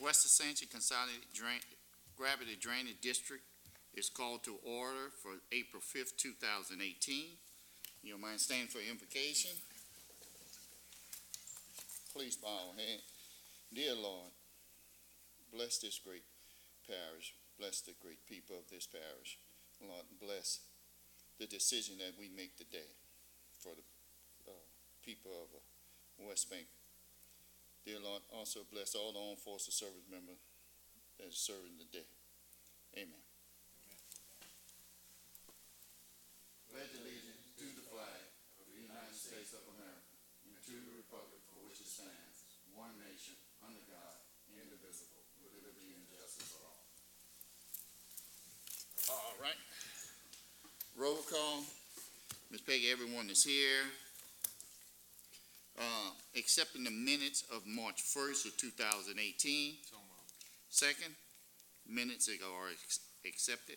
West Ascension Consolidated Gravity Drainage District is called to order for April 5th, 2018. You don't mind standing for invocation? Please bow our head. Dear Lord, bless this great parish. Bless the great people of this parish. Lord, bless the decision that we make today for the people of West Bank. Dear Lord, also bless all the armed forces service members that are serving today. Amen. Pledge allegiance to the flag of the United States of America and to the republic for which it stands, one nation, under God, indivisible, with liberty and justice for all. All right. Roll call. Ms. Peggy, everyone is here. Accepting the minutes of March 1st of 2018. So moved. Second, minutes are accepted.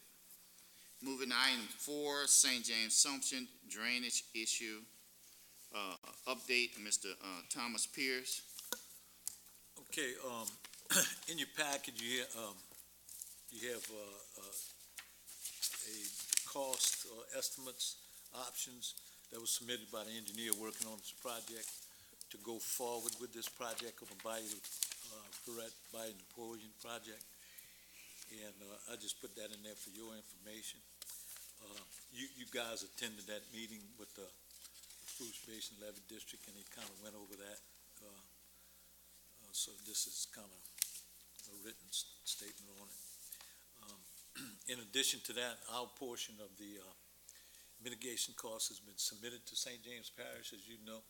Moving to item 4, St. James Assumption drainage issue. Update, Mr. Thomas Pierce. Okay, in your package you have a cost estimates options that was submitted by the engineer working on this project to go forward with this project of a Bayou Napoleon project. And I just put that in there for your information. You guys attended that meeting with the Fruits Basin Levee District, and he kind of went over that. So this is kind of a written statement on it. In addition to that, our portion of the mitigation cost has been submitted to St. James Parish, as you know.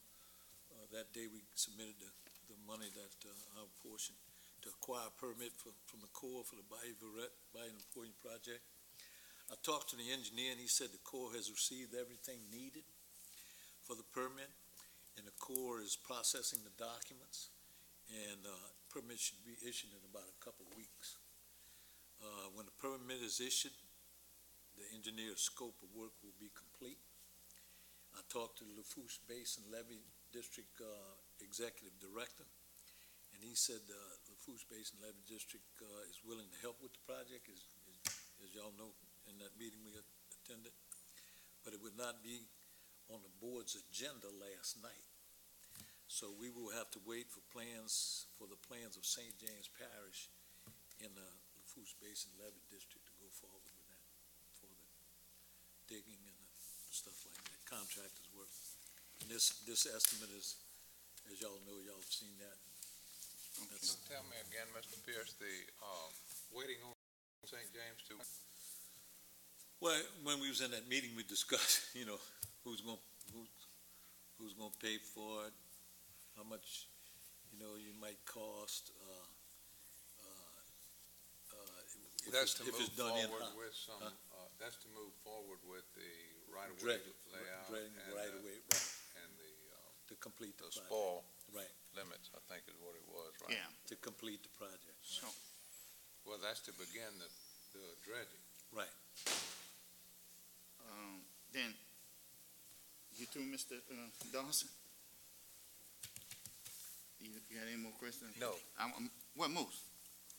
That day we submitted the money that our portion to acquire a permit from the Corps for the Bayou Napoleon project. I talked to the engineer and he said the Corps has received everything needed for the permit, and the Corps is processing the documents, and permit should be issued in about a couple of weeks. When the permit is issued, the engineer's scope of work will be complete. I talked to the Lafourche Basin Levee District Executive Director, and he said the Lafourche Basin Levee District is willing to help with the project, as y'all know in that meeting we attended, but it would not be on the board's agenda last night. So we will have to wait for the plans of St. James Parish in the Lafourche Basin Levee District to go forward with that for the digging and the stuff like that, contractors work. And this estimate is, as y'all know, y'all have seen that. So tell me again, Mr. Pierce, the waiting on St. James to. Well, when we was in that meeting, we discussed, you know, who's going to pay for it, how much, you know, you might cost. That's to move forward with some. That's to move forward with the right-of-way layout and to complete the spoil project. Limits, I think is what it was, right? Yeah. To complete the project. So, well, that's to begin the dredging. Right. Then, you too, Mr. Dawson? You got any more questions? No. Well, most.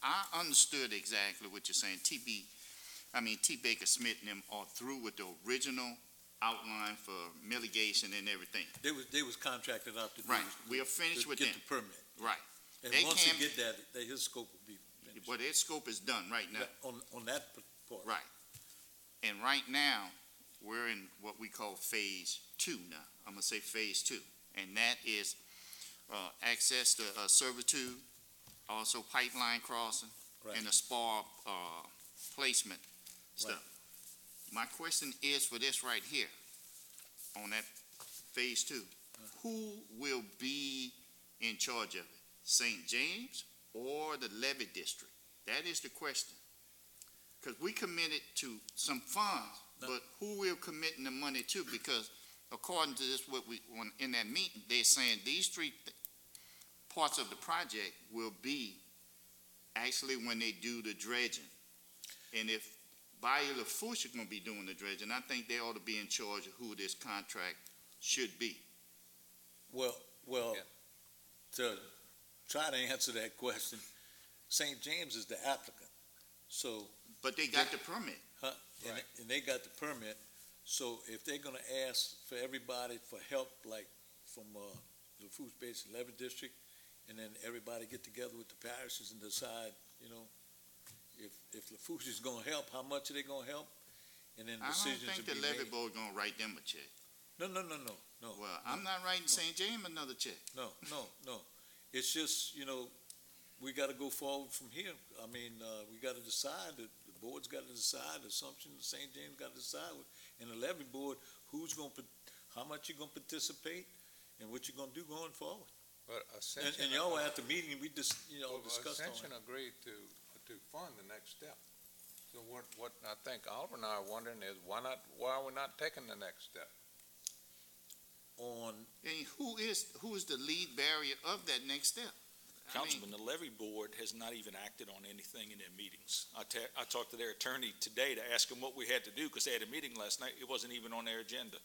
I understood exactly what you're saying. T. Baker Smith and them are through with the original outline for mitigation and everything. They was contracted out to do. Right. We are finished with them. Get the permit. Right. And once they get that, his scope will be finished. But their scope is done right now. On that part. Right. And right now, we're in what we call phase 2 now. I'm going to say phase 2. And that is access to servitude, also pipeline crossing, right, and the spar placement stuff. Right. My question is for this right here, on that phase 2, who will be in charge of it? St. James or the levee district? That is the question. Because we committed to some funds, but who we're committing the money to? Because according to this, in that meeting, they're saying these three parts of the project will be actually when they do the dredging. And if Bayou Lafourche is going to be doing the dredging, I think they ought to be in charge of who this contract should be. Well, to try to answer that question, St. James is the applicant. So, But they got the permit. and they got the permit. So if they're gonna ask for everybody for help, like from, the food space levy district, and then everybody get together with the parishes and decide, if LaFouche is gonna help, how much are they gonna help? And then I don't decisions think will the be levy made. board gonna write them a check. No. Well, I'm not writing St. James another check. No. It's just, we gotta go forward from here. I mean, we gotta decide, the board's gotta decide, Assumption, St. James gotta decide, and the levy board, how much you gonna participate, and what you gonna do going forward. But Ascension. And y'all at the meeting, we just, discussed on Ascension it. agreed to fund the next step. So what I think Alvin and I are wondering is, why are we not taking the next step? And who is the lead barrier of that next step? I mean, Councilman, the levy board has not even acted on anything in their meetings. I talked to their attorney today to ask them what we had to do, because they had a meeting last night. It wasn't even on their agenda.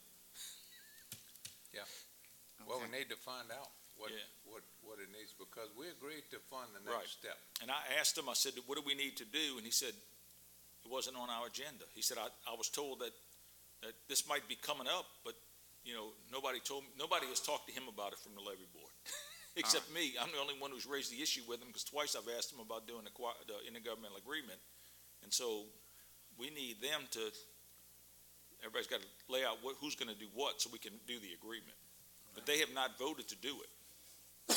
Well, we okay. need to find out what it needs, because we agreed to fund the Right. next step. And I asked him, I said, what do we need to do? And he said, it wasn't on our agenda. He said, I was told that this might be coming up, but, nobody has talked to him about it from the levy board. Except me. I'm the only one who's raised the issue with him, because twice I've asked him about doing the intergovernmental agreement. And so we need them to, everybody's got to lay out who's going to do what so we can do the agreement. But they have not voted to do it.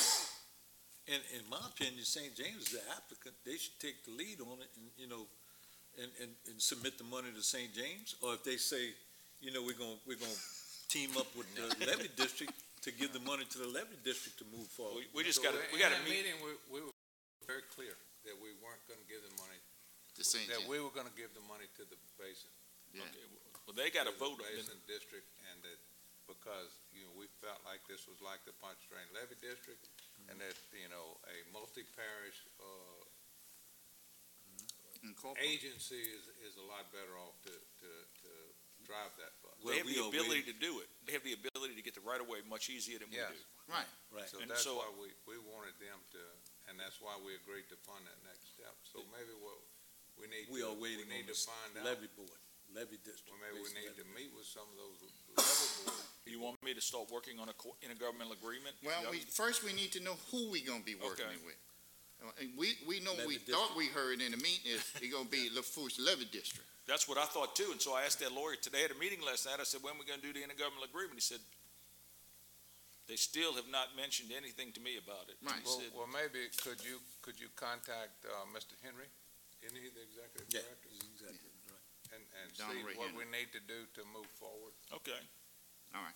And in my opinion, St. James is the applicant. They should take the lead on it and submit the money to St. James. Or if they say, we're gonna team up with the levy district to give the money to the levy district to move forward. We just So got to in that meet. meeting, we were very clear that we weren't going to give the money, the St. that James. we were going to give the money to the basin. Yeah. Okay, well, they got to to the vote on it. Basin district, and that, because, we felt like this was like the Pontchartrain levy district, and that, a multi-parish, Incorporate. agency is a lot better off to drive that bus. They have the ability to do it. They have the ability to get the right-of-way much easier than we Yes. do. Right. Right. So And that's so- why we wanted them to, and that's why we agreed to fund that next step. So maybe we need We are to waiting on find the out, levy board, levy district. well, maybe we Basin need to levy. meet with some of those level board. You want me to start working on a intergovernmental agreement? Well, Yeah. first we need to know who we gonna be working Okay. it with. And we know Levy we thought we heard in the meeting is it gonna be LaFouche Levy District. That's what I thought too, and so I asked that lawyer today at a meeting last night. I said, when are we going to do the intergovernmental agreement? He said, they still have not mentioned anything to me about it. Right. He said, Well, maybe could you contact Mr. Henry? Isn't he the executive Yeah, director? he's exactly right. And Don see Ray what Henry. we need to do to move forward. okay. All right.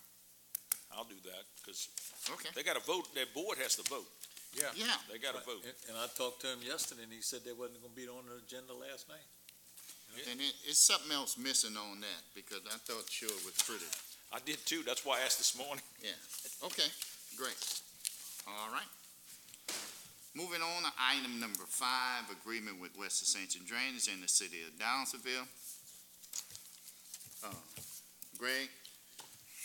I'll do that, because Okay. they got to vote. Their board has to vote. Yeah. Yeah. They got to vote. And I talked to him yesterday, and he said they wasn't gonna be on the agenda last night. And it's something else missing on that, because I thought sure it was pretty. I did too. That's why I asked this morning. Okay, great. All right. Moving on to item number 5, agreement with West Ascension Drainage in the city of Downsville. Greg?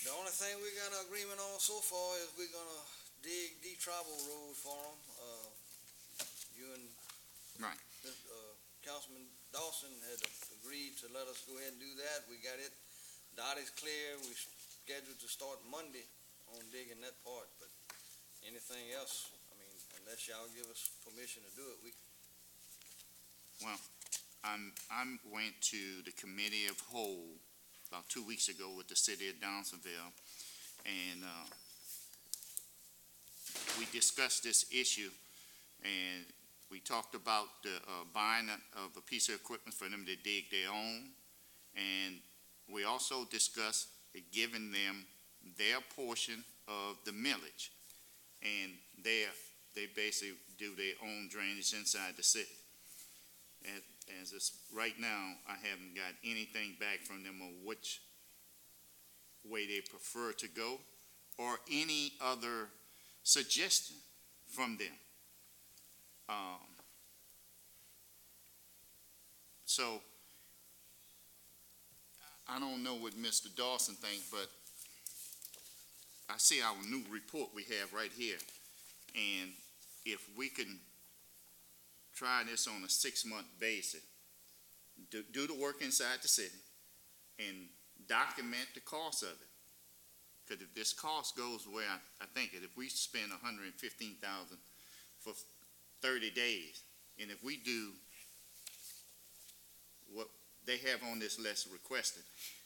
The only thing we got an agreement on so far is we're gonna dig travel road for them. You and Right. Councilman Dawson had agreed to let us go ahead and do that. We got it. Dot is clear. We scheduled to start Monday on digging that part, but anything else, I mean, unless y'all give us permission to do it, we. I went to the committee of whole about 2 weeks ago with the city of Downsville, and we discussed this issue, and we talked about the buying of a piece of equipment for them to dig their own, and we also discussed giving them their portion of the millage, and they basically do their own drainage inside the city. As it's right now, I haven't got anything back from them on which way they prefer to go, or any other suggestion from them. So I don't know what Mr. Dawson thinks, but I see our new report we have right here, and if we can try this on a 6-month basis. Do the work inside the city and document the cost of it. Because if this cost goes where I think it, if we spend $115,000 for 30 days, and if we do what they have on this list requested,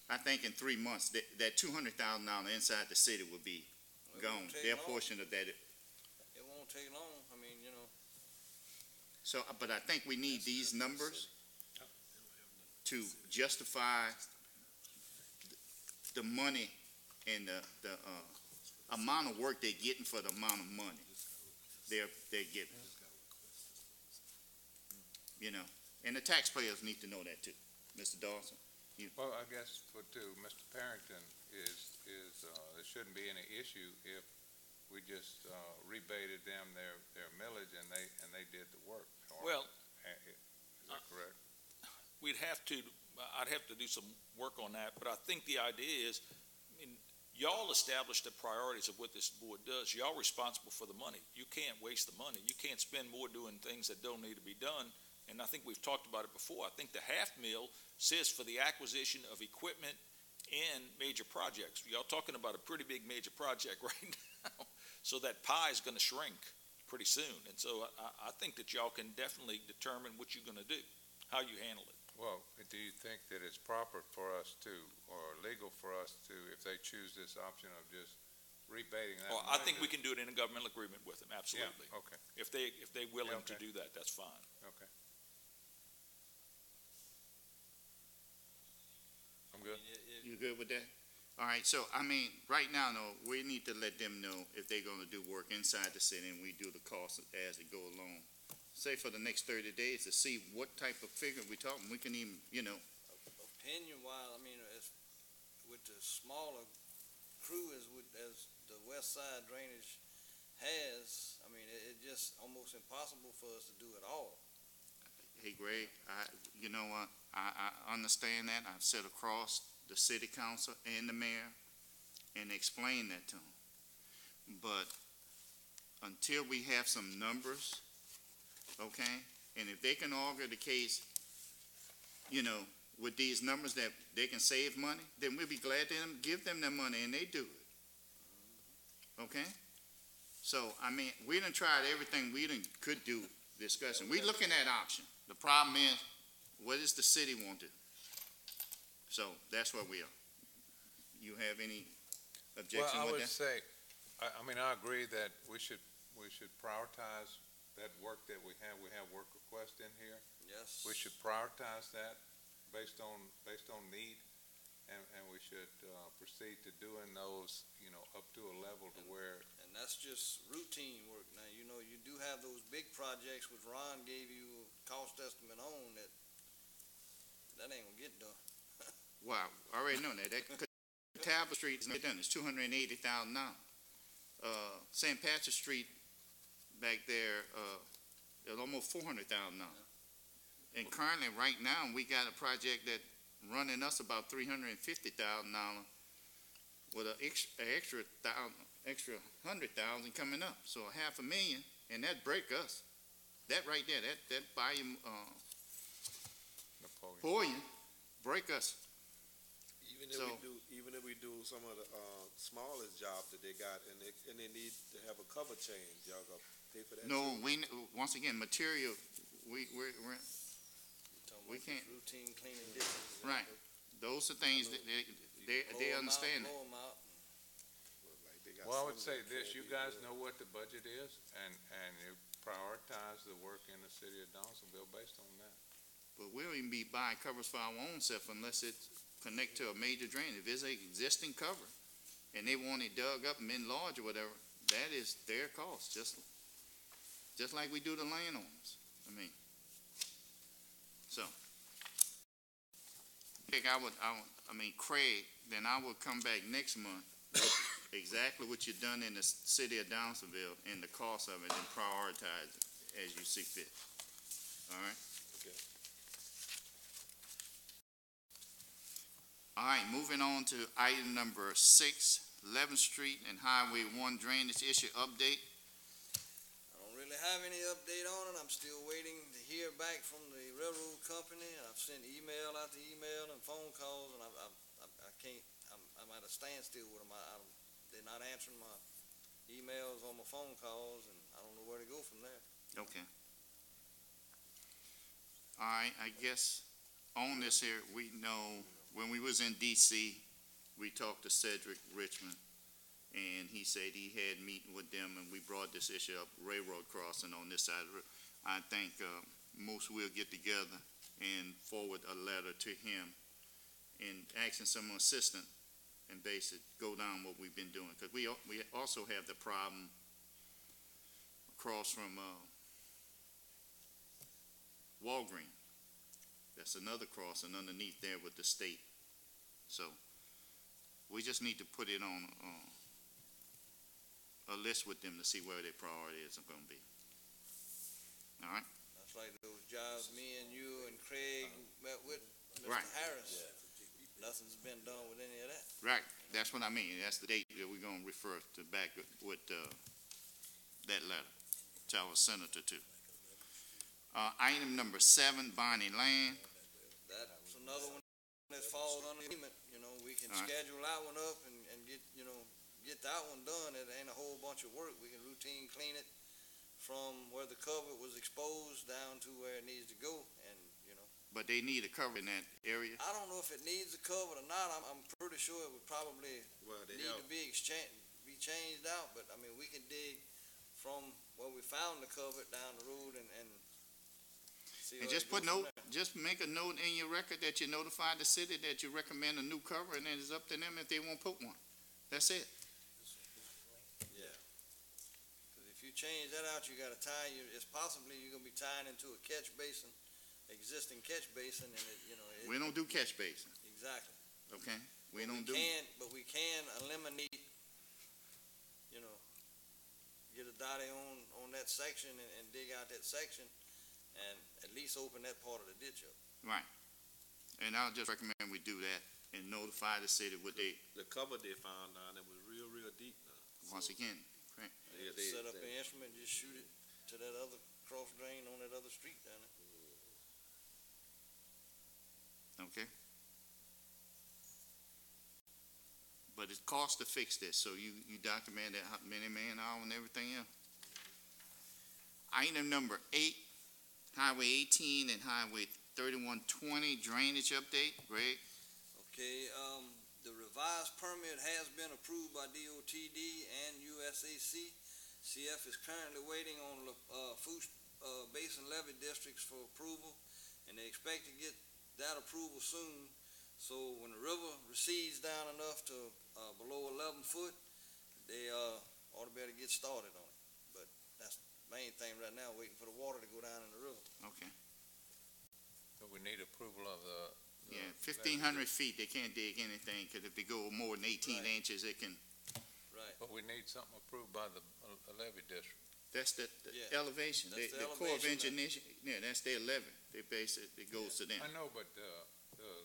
I think in 3 months, that $200,000 inside the city will be gone. Their portion of that. It won't take long. I mean, you know. So, but I think we need these numbers to justify the money and the amount of work they're getting for the amount of money they're getting. You know, and the taxpayers need to know that too, Mr. Dawson. Well, I guess Mr. Parrington is there shouldn't be any issue if we just rebated them their millage and they did the work. Well, is that correct? I'd have to do some work on that, but I think the idea is, I mean, y'all established the priorities of what this board does. Y'all responsible for the money. You can't waste the money. You can't spend more doing things that don't need to be done. And I think we've talked about it before. I think the half mil says for the acquisition of equipment and major projects. Y'all talking about a pretty big major project right now. So that pie is going to shrink pretty soon. And so I think that y'all can definitely determine what you're going to do, how you handle it. Well, do you think that it's proper for us to, or legal for us to, if they choose this option of just rebating that? Well, I think we can do it in a governmental agreement with them, absolutely. Yeah, okay. If they're willing to okay. do that, that's fine. Okay. I'm good. You good with that? All right, so, I mean, right now, though, we need to let them know if they're gonna do work inside the city and we do the cost as it go along. Say for the next 30 days to see what type of figure we're talking. We can even, you know. Opinion-wise, I mean, as with the smaller crew as the west side drainage has, I mean, it just almost impossible for us to do it all. Hey, Greg, you know what? I understand that. I've sat across the city council and the mayor and explained that to them. But until we have some numbers, okay, and if they can argue the case, you know, with these numbers that they can save money, then we'll be glad to give them their money, and they do it. Okay? So, I mean, we done tried everything we could do discussing. We're looking at option. The problem is, what does the city want to do? So, that's where we are. You have any objection Well, I with would that? say, I mean, I agree that we should prioritize that work that we have work requests in here. Yes. We should prioritize that based on need, and we should proceed to doing those, you know, up to a level to where. And that's just routine work. Now, you know, you do have those big projects which Ron gave you a cost estimate on that ain't gonna get done. Wow, I already know that. That Tablet Street is not done. It's $280,000. St. Patrick Street back there, is almost $400,000. And currently, right now, we got a project that running us about $350,000 with an extra $100,000 coming up. So $500,000, and that break us. That right there, that volume, Napoleon, break us. Even if we do some of the smallest jobs that they got, and they need to have a cover change, y'all gonna pay for that? No, too? once again, material, we can't. Routine cleaning dishes. Right. Those are things that they understand. Blow 'em out. Like they got Well, I would some say that this, can't you be guys done. know what the budget is, and you prioritize the work in the city of Donaldsonville based on that. But we'll even be buying covers for our own self unless it connect to a major drain. If it's an existing cover and they want it dug up and enlarged or whatever, that is their cost, just like we do the landowners. Craig, then I will come back next month with exactly what you've done in the city of Donaldsonville and the cost of it, and prioritize it as you see fit. All right? Okay. All right, moving on to item number 6, 11th Street and Highway 1 drainage issue update. I don't really have any update on it. I'm still waiting to hear back from the railroad company. I've sent email after email and phone calls, and I can't. I'm at a standstill with them. They're not answering my emails or my phone calls, and I don't know where to go from there. Okay. All right, I guess on this here, we know when we was in DC, we talked to Cedric Richmond, and he said he had meeting with them, and we brought this issue up, railroad crossing on this side of the road. I think most will get together and forward a letter to him and asking some assistance and basically go down what we've been doing. Because we also have the problem across from Walgreen. That's another crossing underneath there with the state. So we just need to put it on a list with them to see where their priorities are going to be. All right? That's like those jobs me and you and Craig met with Mr. Right. Harris. Nothing's been done with any of that. Right. That's what I mean. That's the date that we're going to refer to back with that letter to our senator too. Item number 7, Bonnie Land. That's another one that falls under agreement. You know, we can All right. schedule that one up and get, get that one done. It ain't a whole bunch of work. We can routine clean it from where the cover was exposed down to where it needs to go. And, But they need a cover in that area. I don't know if it needs a cover or not. I'm pretty sure it would probably Well, they need have, to be changed out. But, I mean, we can dig from where we found the cover down the road and see And where just it goes put from note, there. just make a note in your record that you notified the city that you recommend a new cover, and then it's up to them if they won't put one. That's it. Yeah. Because if you change that out, you got to tie it's possibly you're gonna be tying into a catch basin, existing catch basin, and it. We don't do catch basin, Exactly. okay? We don't do. But we can eliminate. Get a dotty on that section and dig out that section, and at least open that part of the ditch up. Right. And I'll just recommend we do that and notify the city what they, the cover they found down there was real deep now. once again, Set up an instrument, just shoot it to that other cross drain on that other street down there. okay? But it costs to fix this, so you document that how many man-hour and everything else. Item number 8, Highway 18 and Highway 3120 drainage update. Greg? Okay, the revised permit has been approved by DOTD and USAC. CF is currently waiting on Foos Basin levee districts for approval, and they expect to get that approval soon. So when the river recedes down enough to below 11 foot, they ought to be able to get started on it. But that's the main thing right now, waiting for the water to go down in the river. Okay. But we need approval of the. Yeah, 1,500 feet, they can't dig anything, because if they go more than 18 Right. inches, it can, Right. But we need something approved by the levy district. that's the Yeah. elevation. That's the The Corps of elevation Engineers, yeah, that's their levy. They base it, it goes to them. I know, but the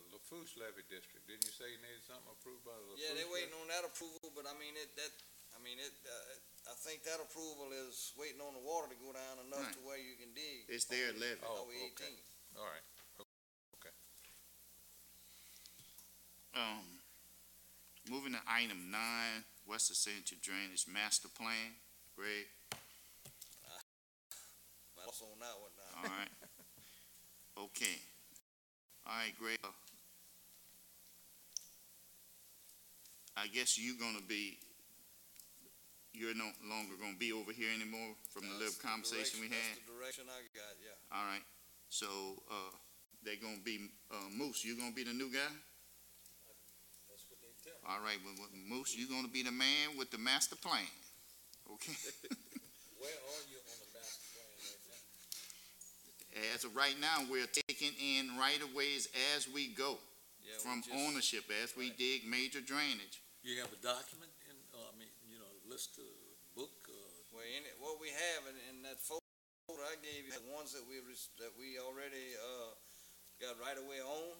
LaFourche levy district, didn't you say you needed something approved by the LaFourche? Yeah, they're waiting on that approval, but I mean, I think that approval is waiting on the water to go down enough Right. to where you can dig. It's their levy. Oh, Highway okay. 18. All right. Moving to item 9, West Ascension Drainage Master Plan. Greg? Also on that one now. All right. Okay. All right, Greg. I guess you're no longer gonna be over here anymore from the little That's conversation we had? That's the direction I got, yeah. All right. So, they're gonna be, Moose, you gonna be the new guy? That's what they tell me. All right, well, Moose, you gonna be the man with the master plan. Okay? Where are you on the master plan right now? As of right now, we're taking in right-of-ways as we go, Yeah, we from just- ownership, as we right. dig major drainage. You have a document list of book, Well, what we have in that folder I gave you, the ones that we already got right away on,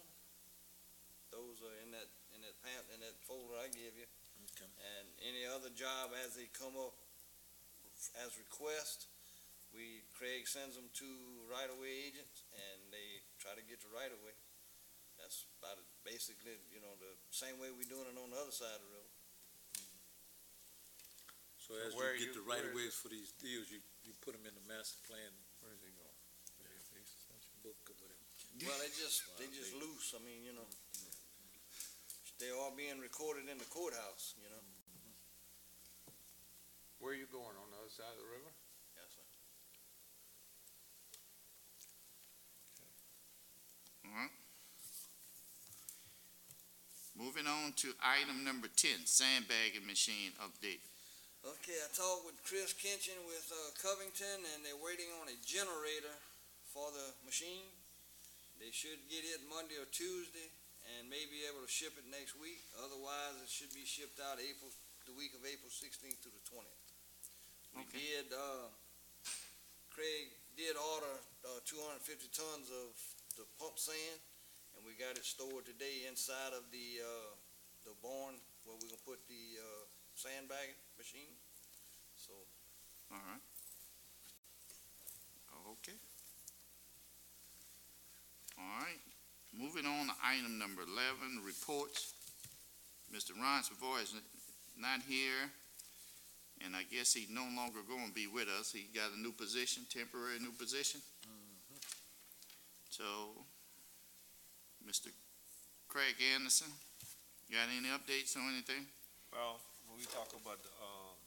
those are in that folder I gave you. Okay. And any other job as they come up as request, Craig sends them to right-of-way agents, and they try to get the right-of-way. That's about it, basically, the same way we're doing it on the other side of the river. So as where you get the where right of is ways for these deals, you put them in the master plan Where's he going? book or whatever. Well, they just loose, I mean, they are being recorded in the courthouse, Where are you going, on the other side of the river? Yes, sir. All right. Moving on to item number 10, sandbagging machine update. Okay, I talked with Chris Kinchin with Covington, and they're waiting on a generator for the machine. They should get it Monday or Tuesday, and may be able to ship it next week. Otherwise, it should be shipped out the week of April 16th to the 20th. Okay. Craig did order 250 tons of the pump sand, and we got it stored today inside of the barn where we're gonna put the sandbagging machine. So. All right. Okay. All right. Moving on to item number 11, reports. Mr. Ron Savoy is not here, and I guess he's no longer going to be with us. He got a new position, temporary new position. So, Mr. Craig Anderson, you got any updates on anything? Well, when we talk about the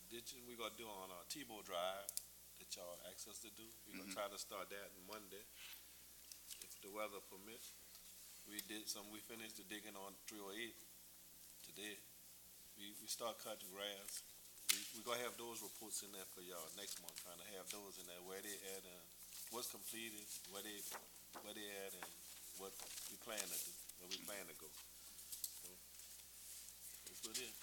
ditching we're gonna do on Tebow Drive that y'all asked us to do, we're gonna try to start that on Monday, if the weather permits. We finished the digging on 308 today. We start cutting grass. We're gonna have those reports in there for y'all next month, trying to have those in there, where they at and what's completed, where they at and what we plan to do, where we plan to go. So, that's what it is.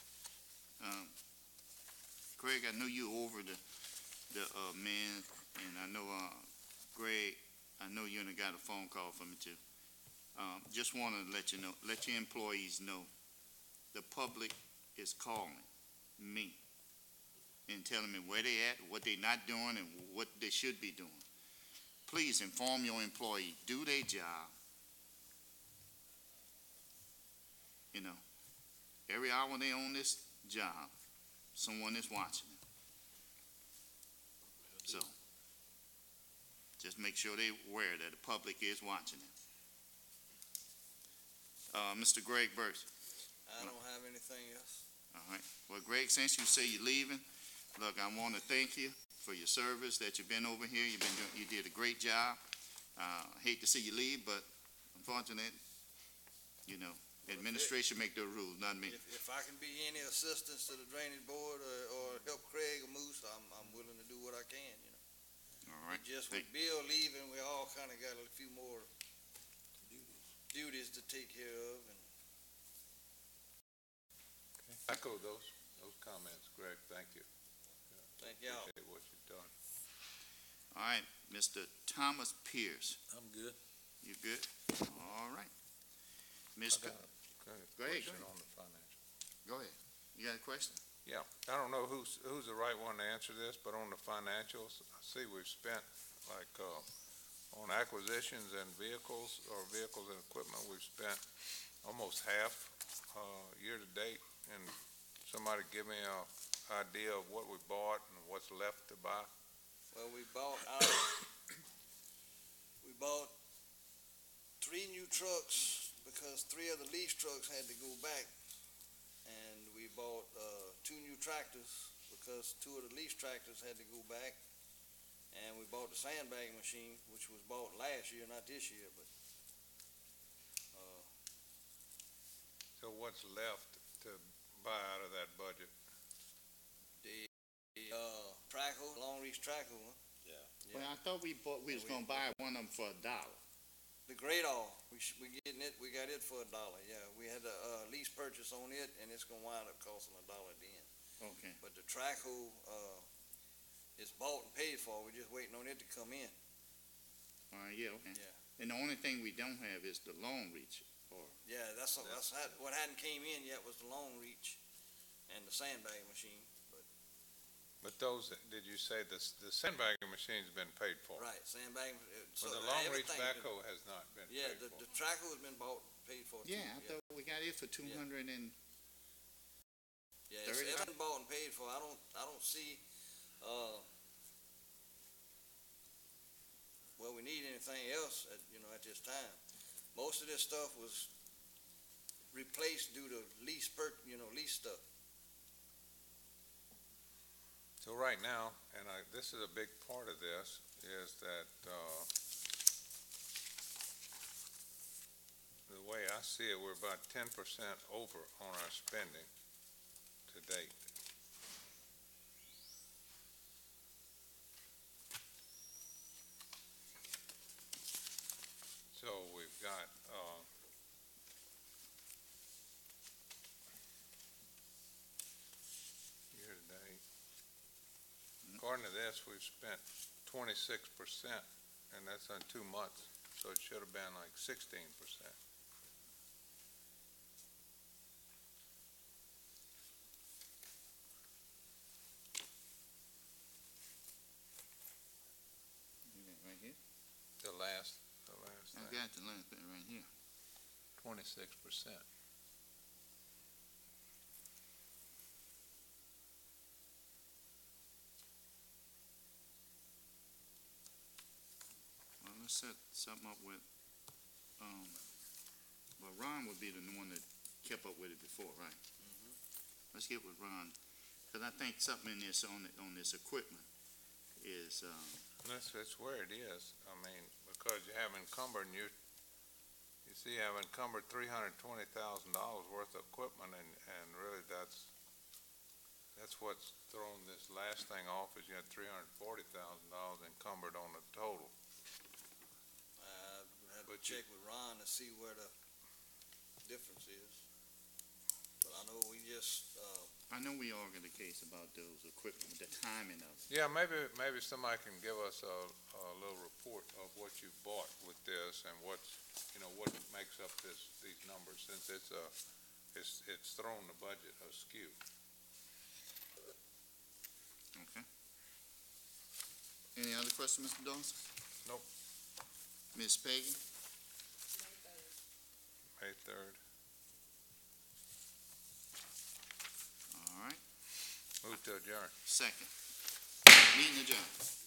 Craig, I know you over the men, and I know, Greg, I know you done got a phone call from me too. Just wanted to let your employees know, the public is calling me and telling me where they at, what they not doing, and what they should be doing. Please inform your employee, do their job. Every hour they on this job, someone is watching them. So, just make sure they're aware that the public is watching them. Mr. Greg Burson. I don't have anything else. All right. Well, Greg, since you say you're leaving, look, I want to thank you for your service that you've been over here. You did a great job. I hate to see you leave, but unfortunately, administration make the rules, not me. If I can be any assistance to the drainage board or help Craig or Moose, I'm willing to do what I can, All right. Just with Bill leaving, we all kind of got a few more duties to take care of. Echo those comments, Greg, thank you. Thank y'all. Appreciate what you've done. All right, Mr. Thomas Pierce. I'm good. You good? All right. Mr. Greg, Question on the financial. go ahead. You got a question? Yeah, I don't know who's the right one to answer this, but on the financials, I see we've spent on acquisitions and vehicles and equipment, we've spent almost half year to date. And somebody give me an idea of what we bought and what's left to buy. Well, we bought 3 new trucks because 3 of the lease trucks had to go back, and we bought 2 new tractors because 2 of the lease tractors had to go back, and we bought the sandbagging machine, which was bought last year, not this year. But So what's left to buy out of that budget? the trackhoe, long reach trackhoe, huh? Yeah. Well, I thought we was gonna buy one of them for $1. The great all, we got it for $1. Yeah, we had a lease purchase on it, and it's gonna wind up costing $1 at the end. Okay. But the trackhoe is bought and paid for. We're just waiting on it to come in. All right, yeah, okay. Yeah. And the only thing we don't have is the long reach, or, Yeah, that's what hadn't came in yet was the long reach and the sandbag machine. But But those, did you say the sandbagging machine's been paid for? Right, sandbagging. So But the long reach everything's been- backhoe has not been Yeah, paid for? the tracker has been bought, paid for too. Yeah, I thought we got it for 200 and, Yeah, $30. it's been bought and paid for. I don't see, well, we need anything else at, at this time. Most of this stuff was replaced due to lease lease stuff. So right now, and this is a big part of this, is that, the way I see it, we're about 10% over on our spending to date. So we've got, year to date, according to this, we've spent 26%, and that's on 2 months, so it should have been like 16%. right here. The last I thing, got the last thing right here. 26%. Well, let's set something up with, well, Ron would be the one that kept up with it before, right? Let's get with Ron, because I think something in this, on this equipment is, That's where it is. I mean, because you have encumbered, and you see, you have encumbered $320,000 worth of equipment, and really that's what's thrown this last thing off, is you had $340,000 encumbered on the total. I have to But check with Ron to see where the difference is. But I know we just, I know we argued the case about those equipment, the timing of it. Yeah, maybe somebody can give us a little report of what you bought with this and what makes up these numbers, since it's thrown the budget askew. Okay. Any other questions, Mr. Dawson? Nope. Ms. Peggy? May 3rd. All right, Move to adjourn. second. Meeting adjourned.